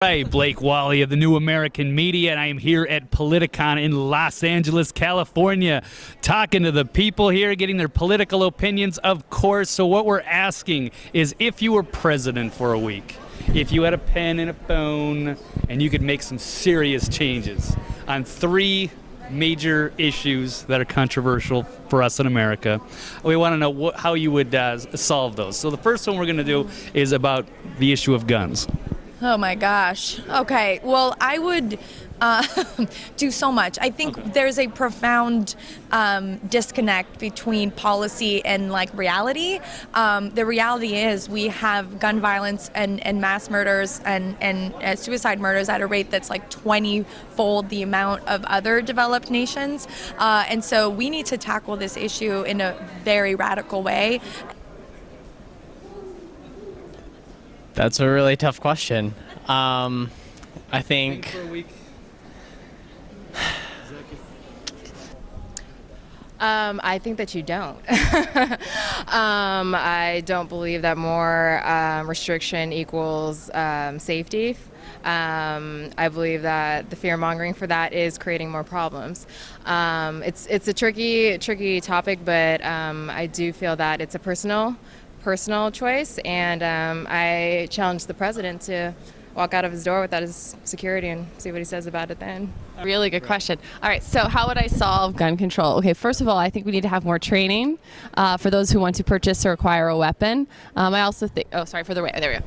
Hi, Blake Walley of the New American Media, and I am here at Politicon in Los Angeles, California, talking to the people here, getting their political opinions, of course. So what we're asking is, if you were president for a week, if you had a pen and a phone, and you could make some serious changes on three major issues that are controversial for us in America, we want to know how you would solve those. So the first one we're going to do is about the issue of guns. Oh my gosh. Okay. Well, I would do so much. I think there's a profound disconnect between policy and reality. The reality is we have gun violence and mass murders and suicide murders at a rate that's 20-fold the amount of other developed nations. And so we need to tackle this issue in a very radical way. That's a really tough question. I think I think that you don't. I don't believe that more restriction equals safety. I believe that the fear-mongering for that is creating more problems. It's a tricky topic, but I do feel that it's a personal choice, and I challenge the president to walk out of his door without his security and see what he says about it then. Really good question. All right, so how would I solve gun control? Okay, first of all, I think we need to have more training for those who want to purchase or acquire a weapon. I also think, there we go.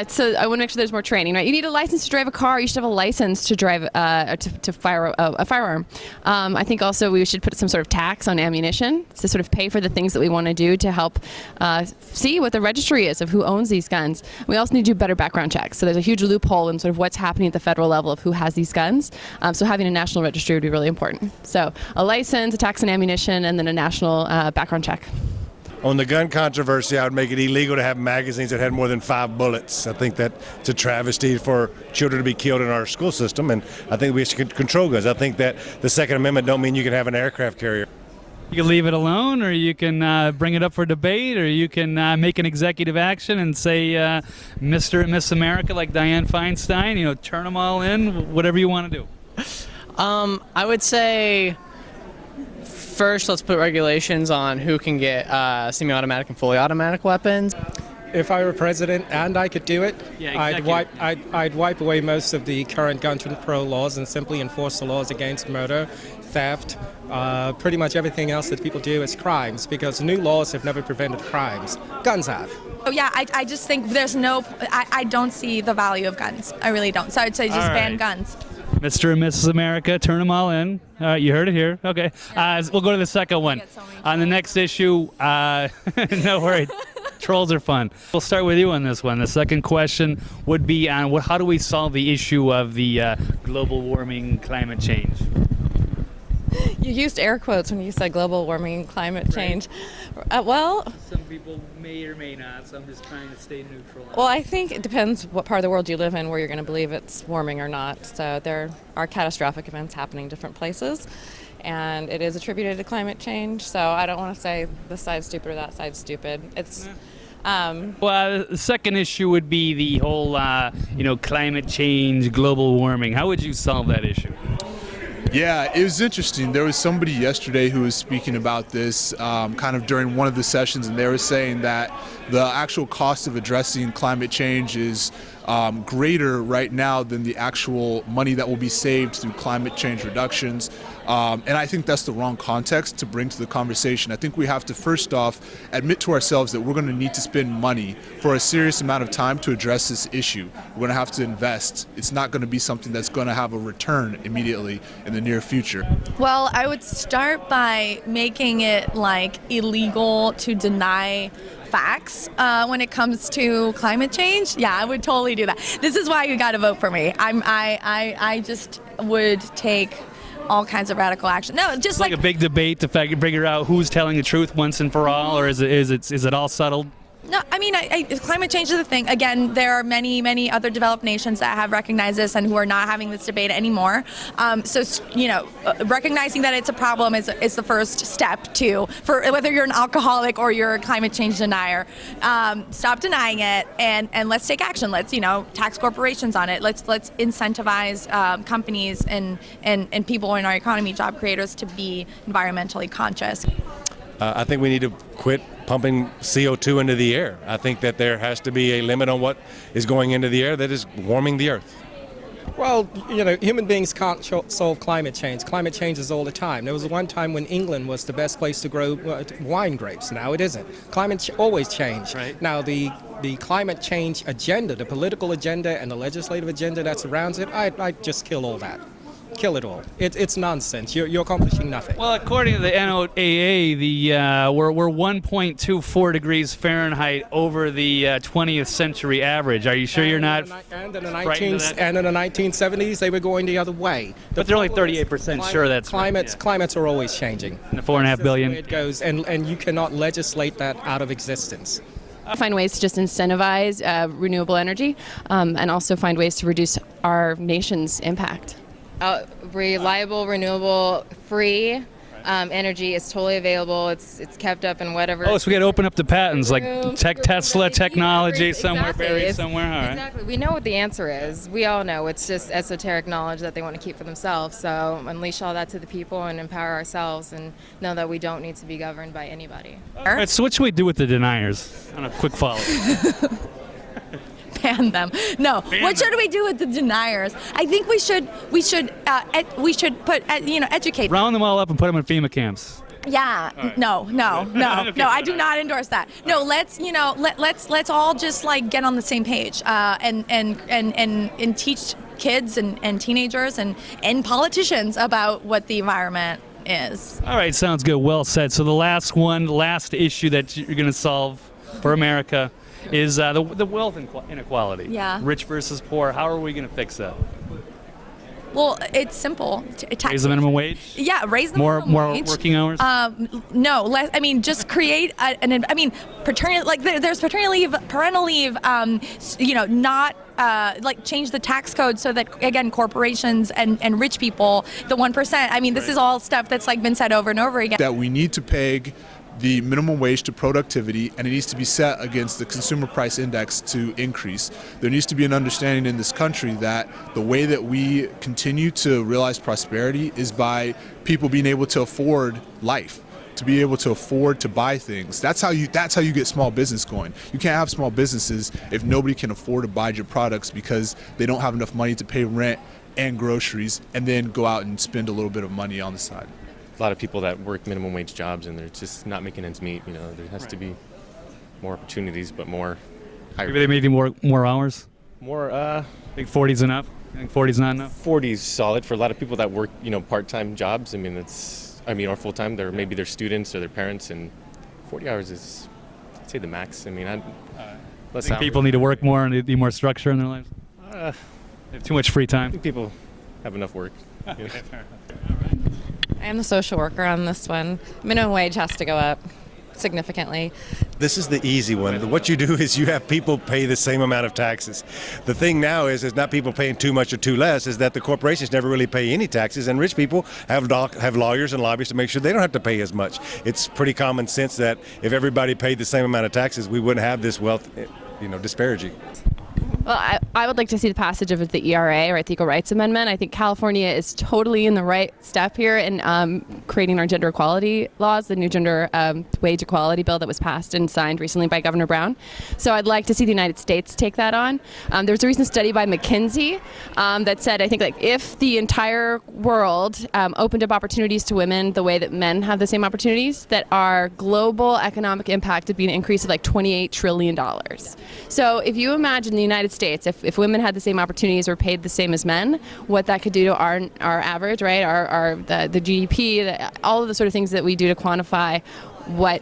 So I want to make sure there's more training, right? You need a license to drive a car. You should have a license to drive, to fire a firearm. I think also we should put some sort of tax on ammunition to sort of pay for the things that we want to do to help see what the registry is of who owns these guns. We also need to do better background checks. So there's a huge loophole in sort of what's happening at the federal level of who has these guns. So having a national registry would be really important. So a license, a tax on ammunition, and then a national background check. On the gun controversy, I would make it illegal to have magazines that had more than 5 bullets. I think that it's a travesty for children to be killed in our school system, and I think we should control guns. I think that the Second Amendment don't mean you can have an aircraft carrier. You can leave it alone, or you can bring it up for debate, or you can make an executive action and say Mr. and Miss America like Dianne Feinstein, turn them all in, whatever you want to do. I would say first let's put regulations on who can get semi-automatic and fully automatic weapons. If I were president and I could do it, Yeah, I'd wipe away most of the current gun control laws and simply enforce the laws against murder, theft, pretty much everything else that people do is crimes, because new laws have never prevented crimes. Guns have. Oh yeah, I just think I don't see the value of guns. I really don't. So I'd say just ban guns. Mr. and Mrs. America, turn them all in. All right, you heard it here. Okay. We'll go to the second one. On the next issue, no worries. Trolls are fun. We'll start with you on this one. The second question would be on how do we solve the issue of the global warming, climate change? You used air quotes when you said global warming and climate change. Well, some people may or may not, so I'm just trying to stay neutral. well, I think it depends what part of the world you live in where you're going to believe it's warming or not. So there are catastrophic events happening in different places, and it is attributed to climate change. So I don't want to say this side's stupid or that side's stupid. It's well, the second issue would be the whole, climate change, global warming. How would you solve that issue? Yeah, it was interesting. There was somebody yesterday who was speaking about this kind of during one of the sessions, and they were saying that the actual cost of addressing climate change is greater right now than the actual money that will be saved through climate change reductions. And I think that's the wrong context to bring to the conversation. I think we have to first off admit to ourselves that we're going to need to spend money for a serious amount of time to address this issue. We're going to have to invest. It's not going to be something that's going to have a return immediately in the near future. Well, I would start by making it illegal to deny facts when it comes to climate change. Yeah, I would totally do that. This is why you got to vote for me. I just would take all kinds of radical action. No, just like a big debate to figure out who's telling the truth once and for all, or is it all settled? No, I mean, climate change is a thing. Again, there are many, many other developed nations that have recognized this and who are not having this debate anymore. Recognizing that it's a problem is the first step for whether you're an alcoholic or you're a climate change denier. Stop denying it and let's take action. Let's, tax corporations on it. Let's incentivize companies and people in our economy, job creators, to be environmentally conscious. I think we need to quit pumping CO2 into the air. I think that there has to be a limit on what is going into the air that is warming the earth. Well, human beings can't solve climate change. Climate changes all the time. There was one time when England was the best place to grow wine grapes. Now it isn't. Climate always change. Right. Now the climate change agenda, the political agenda and the legislative agenda that surrounds it, I just kill all that. Kill it all. It's nonsense. You're accomplishing nothing. Well, according to the NOAA, we're 1.24 degrees Fahrenheit over the 20th century average. Are you sure you're not? And in the frightened of that? 1970s, they were going the other way. But they're only 38% sure that's right, yeah. Climates are always changing. And the 4.5 billion. That's the way it goes, and you cannot legislate that out of existence. Find ways to just incentivize renewable energy and also find ways to reduce our nation's impact. Reliable, renewable, free energy is totally available. It's kept up in whatever. Oh, so we got to open up the patents, like room, Tesla technology exactly. somewhere buried somewhere. All right. Exactly. We know what the answer is. We all know. It's just esoteric knowledge that they want to keep for themselves. So unleash all that to the people and empower ourselves and know that we don't need to be governed by anybody. All right, so what should we do with the deniers? On a quick follow. Ban them. No. What should we do with the deniers? I think we should put educate. Round them all up and put them in FEMA camps. Yeah. Right. No. I do not endorse that. No. Let's all just get on the same page and teach kids and teenagers and politicians about what the environment is. All right, sounds good. Well said. So the last issue that you're going to solve for America is the wealth inequality. Yeah. Rich versus poor. How are we going to fix that? Well, it's simple. Raise the minimum wage? Yeah, raise the minimum wage. More working hours? No, less. I mean, just create paternity. There's paternity leave, parental leave. Not change the tax code so that again corporations and rich people, the 1%. I mean, this is all stuff that's been said over and over again. That we need to peg the minimum wage to productivity, and it needs to be set against the consumer price index to increase. There needs to be an understanding in this country that the way that we continue to realize prosperity is by people being able to afford life, to be able to afford to buy things. That's how you get small business going. You can't have small businesses if nobody can afford to buy your products because they don't have enough money to pay rent and groceries and then go out and spend a little bit of money on the side. A lot of people that work minimum wage jobs and they're just not making ends meet. There has to be more opportunities, but more higher. Maybe they may need more hours. More. Think 40's enough. I think 40's not enough. 40's solid for a lot of people that work, part-time jobs. Or full-time. Maybe they're students or their parents, and 40 hours is, I'd say, the max. Less think people need to work more and they need more structure in their lives. They have too much free time. I think people have enough work. Okay, fair enough. I am the social worker on this one. Minimum wage has to go up significantly. This is the easy one. What you do is you have people pay the same amount of taxes. The thing now is not people paying too much or too less, is that the corporations never really pay any taxes, and rich people have lawyers and lobbyists to make sure they don't have to pay as much. It's pretty common sense that if everybody paid the same amount of taxes, we wouldn't have this wealth disparity. Well, I would like to see the passage of the ERA, or the Equal Rights Amendment. I think California is totally in the right step here in creating our gender equality laws, the new gender wage equality bill that was passed and signed recently by Governor Brown. So I'd like to see the United States take that on. There was a recent study by McKinsey that said, I think, if the entire world opened up opportunities to women the way that men have the same opportunities, that our global economic impact would be an increase of $28 trillion. So if you imagine the United States, if women had the same opportunities or paid the same as men, what that could do to our average, right? The GDP, all of the sort of things that we do to quantify what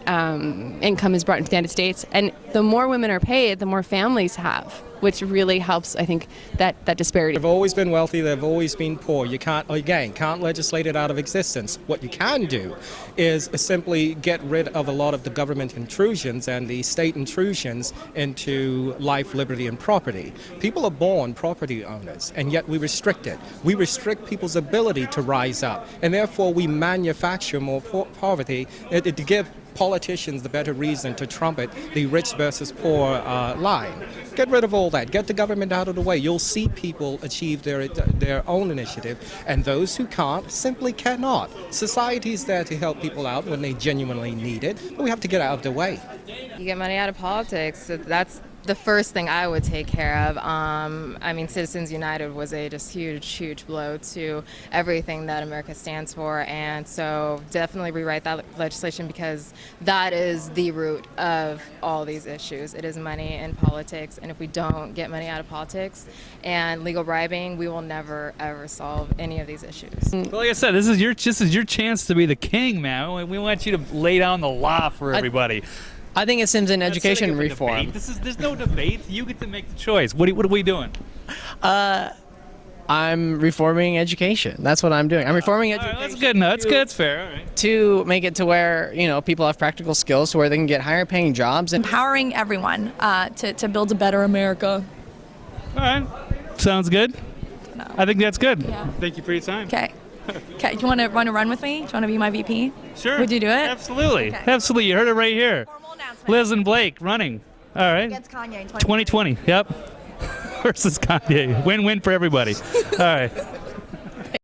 income is brought into the United States. And the more women are paid, the more families have, which really helps, I think, that disparity. They've always been wealthy, they've always been poor. You can't legislate it out of existence. What you can do is simply get rid of a lot of the government intrusions and the state intrusions into life, liberty, and property. People are born property owners, and yet we restrict it. We restrict people's ability to rise up, and therefore we manufacture more poverty to give politicians the better reason to trumpet the rich versus poor line. Get rid of all that. Get the government out of the way. You'll see people achieve their own initiative, and those who can't simply cannot. Society's there to help people out when they genuinely need it, but we have to get out of the way. You get money out of politics. So that's the first thing I would take care of. I mean, Citizens United was a just huge blow to everything that America stands for, and so definitely rewrite that legislation, because that is the root of all these issues. It is money in politics, and if we don't get money out of politics and legal bribing, we will never ever solve any of these issues. Well, like I said, this is your chance to be the king, man. We want you to lay down the law for everybody. I think it seems in education reform. There's no debate. You get to make the choice. What are we doing? I'm reforming education. That's what I'm doing. I'm reforming education. That's good. No, that's good. That's fair. All right. To make it to where people have practical skills, to where they can get higher paying jobs. And Empowering everyone to build a better America. All right. Sounds good. No. I think that's good. Yeah. Thank you for your time. Okay. Okay. Do you want to run with me? Do you want to be my VP? Sure. Would you do it? Absolutely. Okay. Absolutely. You heard it right here. Formal announcement. Liz and Blake running. All right. Against Kanye in 2020. Yep. Versus Kanye. Win-win for everybody. All right.